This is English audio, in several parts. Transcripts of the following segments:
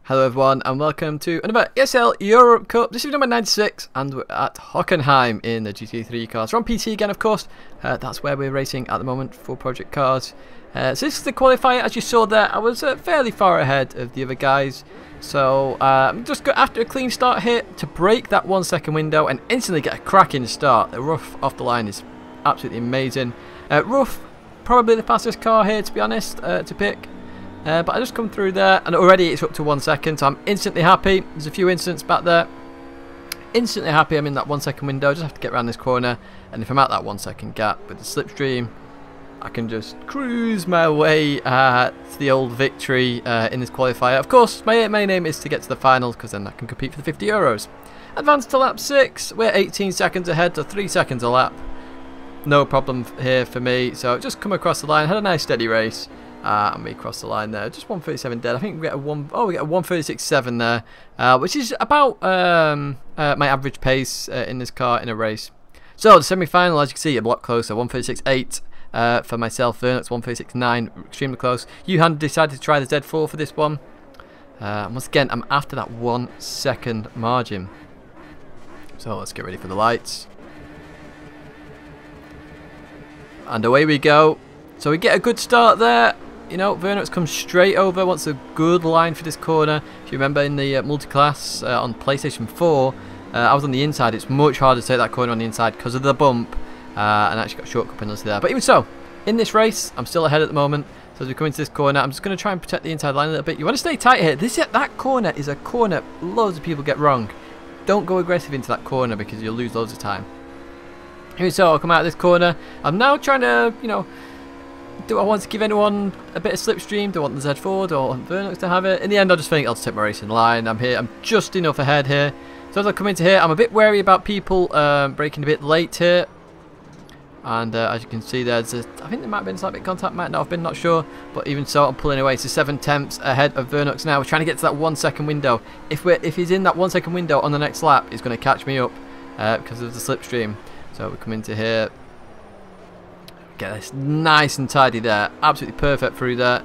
Hello everyone and welcome to another ESL Europe Cup. This is number 96 and we're at Hockenheim in the GT3 cars. We're on PT again, of course. That's where we're racing at the moment for Project Cars. So this is the qualifier. As you saw there, I was fairly far ahead of the other guys. So I'm just got after a clean start here to break that 1 second window and instantly get a cracking start. The rough off the line is absolutely amazing. Rough, probably the fastest car here to be honest, to pick. But I just come through there and already it's up to 1 second, so I'm instantly happy. There's a few incidents back there. Instantly happy I'm in that 1 second window. I just have to get around this corner, and if I'm at that 1 second gap with the slipstream, I can just cruise my way to the old victory in this qualifier. Of course, my main aim is to get to the finals because then I can compete for the €50. Advance to lap 6. We're 18 seconds ahead, so 3 seconds a lap. No problem here for me. So just come across the line, had a nice steady race. And we crossed the line there, just 137 dead. I think we get a 136.7 there, which is about my average pace in this car in a race. So the semi-final, as you can see, a lot closer. 136.8 for myself. Vernox 136.9, extremely close. Johan decided to try the Z4 for this one. Once again, I'm after that 1 second margin. So let's get ready for the lights. And away we go. So we get a good start there. You know, Vernox comes straight over, wants a good line for this corner. If you remember in the multi-class on PlayStation 4, I was on the inside. It's much harder to take that corner on the inside because of the bump, and actually got shortcut penalty there. But even so, in this race, I'm still ahead at the moment. So as we come into this corner, I'm just going to try and protect the inside line a little bit. You want to stay tight here. That corner is a corner loads of people get wrong. Don't go aggressive into that corner because you'll lose loads of time. Even so, I'll come out of this corner. I'm now trying to, you know, do I want to give anyone a bit of slipstream? Do I want the Z4? Do I want Vernox to have it? In the end, I just think I'll just take my racing line. I'm here. I'm just enough ahead here. So as I come into here, I'm a bit wary about people braking a bit late here. And as you can see, I think there might have been a slight bit of contact. Might not have been, not sure. But even so, I'm pulling away. So 7 tenths ahead of Vernox now. We're trying to get to that 1 second window. If he's in that 1 second window on the next lap, he's going to catch me up because of the slipstream. So we come into here. Get this nice and tidy there, absolutely perfect through there,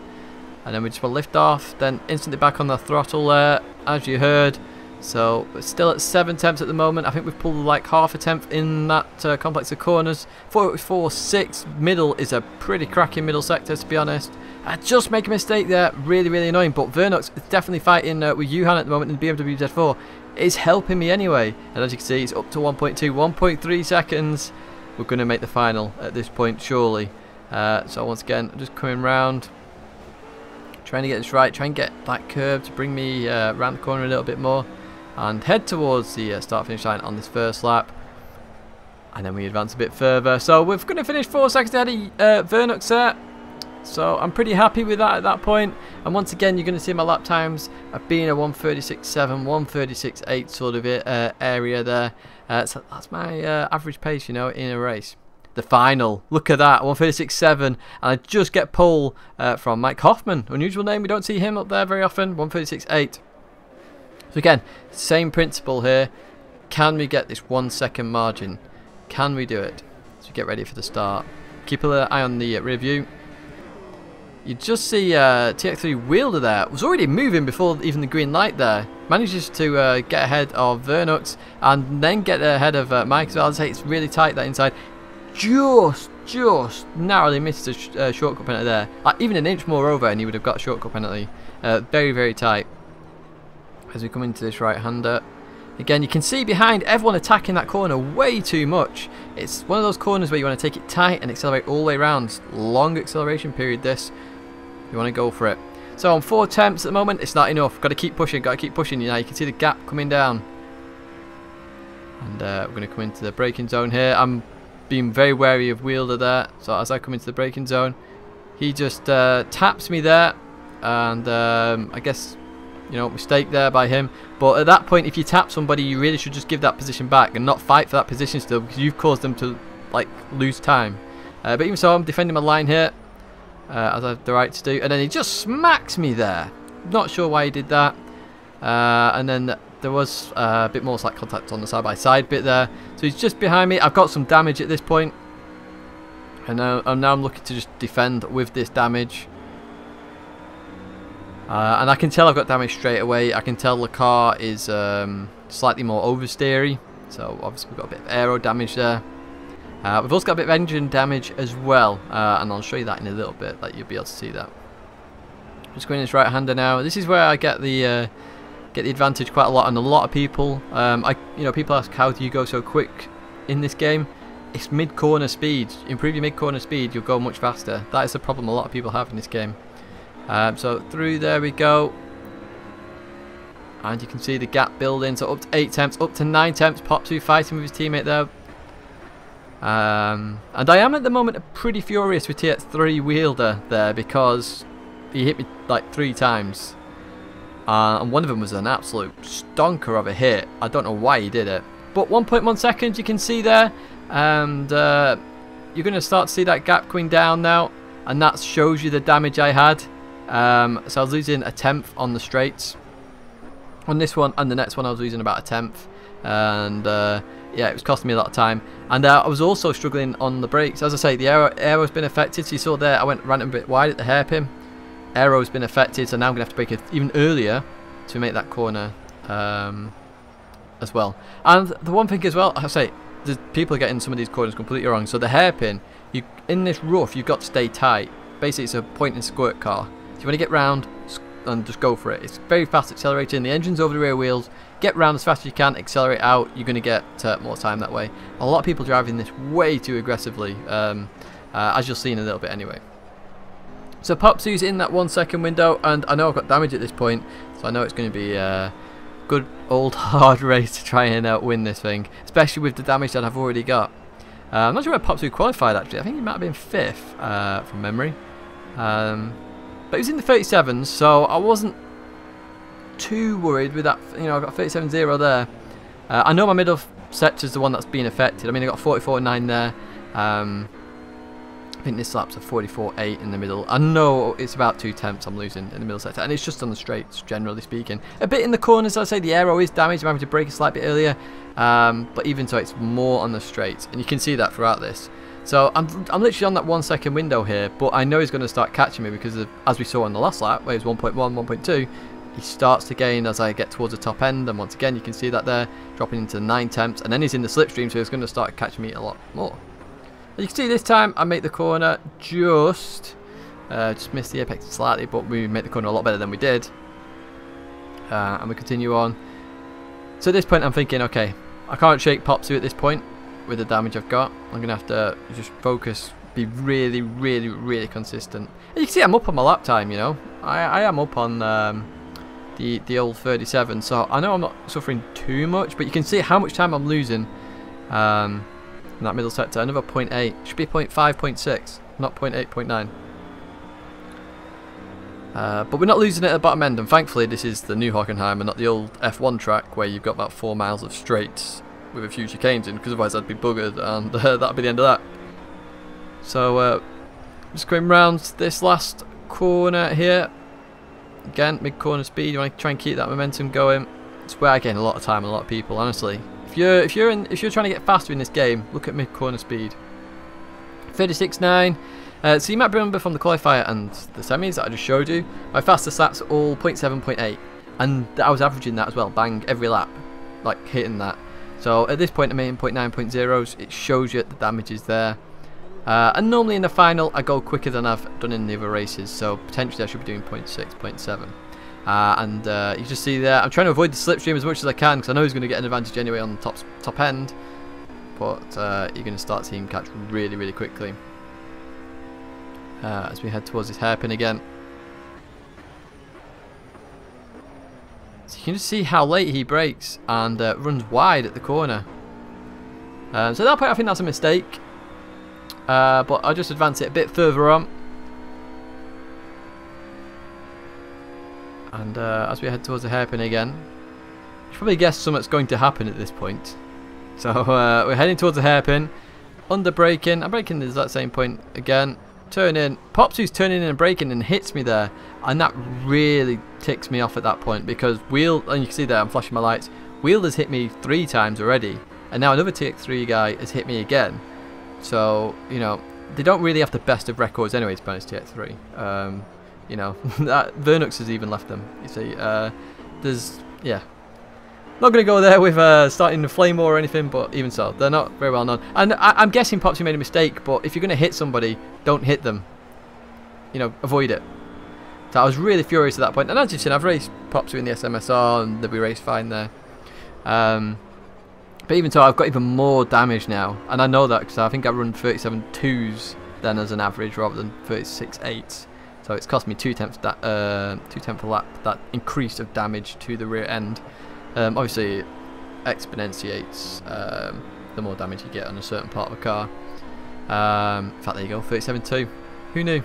and then we just want to lift off, then instantly back on the throttle there, as you heard. So we're still at 7 tenths at the moment. I think we've pulled like half a tenth in that complex of corners. 4.46 middle is a pretty cracking middle sector, to be honest. I just make a mistake there, really annoying. But Vernox is definitely fighting with Johan at the moment in the BMW Z4. It's helping me anyway, and as you can see, it's up to 1.3 seconds. We're going to make the final at this point, surely. So once again, I'm just coming round, trying to get this right, try and get that curve to bring me around the corner a little bit more, and head towards the start-finish line on this first lap. And then we advance a bit further. So we're going to finish 4 seconds ahead of Vernox there. So I'm pretty happy with that at that point. And once again, you're going to see my lap times have been a 136.7, 136.8 sort of area there. So that's my average pace, you know, in a race. The final, look at that, 136.7, and I just get pole from Mike Hoffman. Unusual name, we don't see him up there very often. 136.8. So again, same principle here. Can we get this 1 second margin? Can we do it? So get ready for the start. Keep an eye on the rear view. You just see TX3 Wheeler there. Was already moving before even the green light there. Manages to get ahead of Vernox and then get ahead of Mike as well. I'd say it's really tight that inside. Just narrowly missed a shortcut penalty there. Even an inch more over and he would have got a shortcut penalty. Very tight. As we come into this right-hander. Again, you can see behind everyone attacking that corner way too much. It's one of those corners where you want to take it tight and accelerate all the way around. Long acceleration period this. You want to go for it. So on 4 tenths at the moment, it's not enough. Got to keep pushing, You know, you can see the gap coming down. And we're going to come into the braking zone here. I'm being very wary of Wheeler there. So as I come into the braking zone, he just taps me there. And I guess, you know, mistake there by him. But at that point, if you tap somebody, you really should just give that position back and not fight for that position still, because you've caused them to like lose time. But even so, I'm defending my line here. As I have the right to do, and then he just smacks me there. Not sure why he did that. And then there was a bit more slight contact on the side-by-side bit there. So he's just behind me. I've got some damage at this point, and now I'm looking to just defend with this damage. And I can tell I've got damage straight away. I can tell the car is slightly more oversteery, so obviously we've got a bit of aero damage there. We've also got a bit of engine damage as well, and I'll show you that in a little bit, like you'll be able to see that. Just going this right-hander now. This is where I get the advantage quite a lot on a lot of people. People ask, how do you go so quick in this game? It's mid-corner speed. Improve your mid-corner speed, you'll go much faster. That is the problem a lot of people have in this game. So through there we go, and you can see the gap building. So up to 8 temps, up to 9 temps. Popsu fighting with his teammate there. And I am at the moment pretty furious with TX3 Wielder there, because he hit me like 3 times. And one of them was an absolute stonker of a hit. I don't know why he did it. But 1.1 seconds you can see there. And you're going to start to see that gap going down now. And that shows you the damage I had. So I was losing a 10th on the straights. On this one and the next one I was losing about a 10th. And yeah, it was costing me a lot of time. And I was also struggling on the brakes. As I say, the aero's been affected. So you saw there, I ran a bit wide at the hairpin. Aero's been affected, so now I'm going to have to brake it even earlier to make that corner as well. And the one thing as well, I say, the people are getting some of these corners completely wrong. So the hairpin, in this rough, you've got to stay tight. Basically, it's a point and squirt car. So you want to get round and just go for it. It's very fast accelerating. The engine's over the rear wheels. Get round as fast as you can, accelerate out. You're going to get more time that way. A lot of people driving this way too aggressively, as you'll see in a little bit anyway. So Popsu's in that 1 second window, and I know I've got damage at this point, so I know it's going to be a good old hard race to try and win this thing, especially with the damage that I've already got. I'm not sure where Popsu qualified actually. I think he might have been 5th from memory, but he was in the 37s, so I wasn't too worried with that. You know, I got 37.0 there. I know my middle sector is the one that's being affected. I mean, I got 44.9 there. I think this lap's a 44.8 in the middle. I know it's about 2 temps I'm losing in the middle sector, and it's just on the straights, generally speaking. A bit in the corners, I'd say the aero is damaged. I'm having to brake a slight bit earlier, but even so, it's more on the straights, and you can see that throughout this. So I'm literally on that 1 second window here, but I know he's going to start catching me because of, as we saw on the last lap, where it was 1.1, 1.2, he starts to gain as I get towards the top end, and once again, you can see that there, dropping into 9 temps, and then he's in the slipstream, so he's going to start catching me a lot more. You can see this time I make the corner just missed the apex slightly, but we make the corner a lot better than we did. And we continue on. So at this point I'm thinking, okay, I can't shake Popsu at this point with the damage I've got. I'm going to have to just focus, be really, really, really consistent. And you can see I'm up on my lap time, you know. I am up on the old 37, so I know I'm not suffering too much, but you can see how much time I'm losing. In that middle sector, another 0.8, should be 0.5, 0.6, not 0.8, 0.9. But we're not losing it at the bottom end, and thankfully this is the new Hockenheim and not the old F1 track where you've got about 4 miles of straights with a few chicanes in, because otherwise I'd be buggered, and that'd be the end of that. So just going round this last corner here. Again, mid-corner speed. You want to try and keep that momentum going. It's where I gain a lot of time and a lot of people, honestly. If you're trying to get faster in this game, look at mid-corner speed. 36.9. So you might remember from the qualifier and the semis that I just showed you, my fastest laps are all 0.7, 0.8, and I was averaging that as well, bang, every lap, like hitting that. So at this point I'm hitting 0.9, 0.0s. It shows you the damage is there. And normally in the final I go quicker than I've done in the other races, so potentially I should be doing 0.6, 0.7. And you just see there, I'm trying to avoid the slipstream as much as I can, because I know he's going to get an advantage anyway on the top end. But you're going to start seeing him catch really, really quickly. As we head towards this hairpin again. So you can just see how late he brakes and runs wide at the corner. So at that point I think that's a mistake. But I'll just advance it a bit further on. And as we head towards the hairpin again, you should probably guess something's going to happen at this point. So we're heading towards the hairpin, under braking. I'm braking at that same point again. Turn in. Popsu's turning in and braking and hits me there, and that really ticks me off at that point, because and you can see there I'm flashing my lights. Wheel has hit me 3 times already, and now another TX3 guy has hit me again. So you know they don't really have the best of records anyway, to be honest, TX3. You know, that Vernux has even left them. You see, yeah. Not going to go there with starting the flame war or anything, but even so, they're not very well known. And I'm guessing Popsy made a mistake, but if you're going to hit somebody, don't hit them. You know, avoid it. So I was really furious at that point. And as you've seen, I've raced Popsy in the SMSR, and we raced fine there. But even so, I've got even more damage now, and I know that because I think I run 37.2s then as an average rather than 36.8s. So it's cost me 2/10 a lap, that increase of damage to the rear end. Obviously, it exponentiates the more damage you get on a certain part of a car. In fact, there you go, 37.2. Who knew?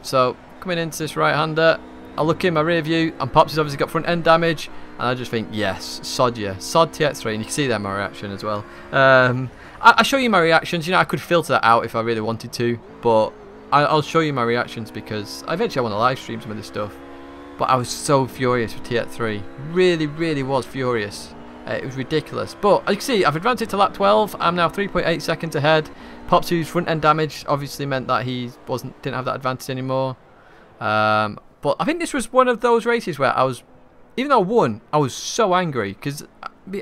So coming into this right-hander, I look in my rear view, and Popsy's obviously got front end damage, and I just think, yes, sod you, sod TX3, and you can see there my reaction as well. I show you my reactions. You know, I could filter that out if I really wanted to, but I'll show you my reactions because eventually I want to live stream some of this stuff. But I was so furious with TX3, really was furious. It was ridiculous. But as you can see, I've advanced it to lap 12. I'm now 3.8 seconds ahead. Popsy's front end damage obviously meant that he didn't have that advantage anymore. But I think this was one of those races where I was, even though I won, I was so angry because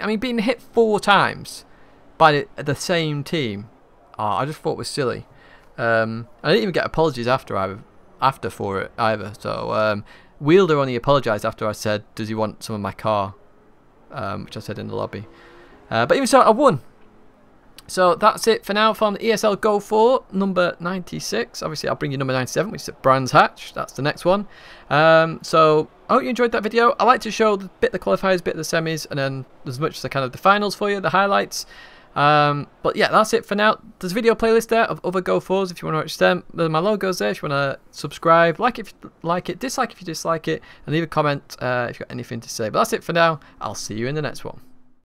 I mean being hit 4 times by the same team, I just thought was silly. I didn't even get apologies after for it either. So Wielder only apologised after I said, "Does he want some of my car?" Which I said in the lobby. But even so, I won. So that's it for now from the ESL Go4 number 96. Obviously, I'll bring you number 97, which is at Brands Hatch. That's the next one. So I hope you enjoyed that video. I like to show the bit of the qualifiers, bit of the semis, and then as much as I can of the finals for you, the highlights. But yeah, that's it for now. There's a video playlist there of other Go4s if you want to watch them. There's my logos there if you want to subscribe. Like if you like it, dislike if you dislike it, and leave a comment if you've got anything to say. But that's it for now. I'll see you in the next one.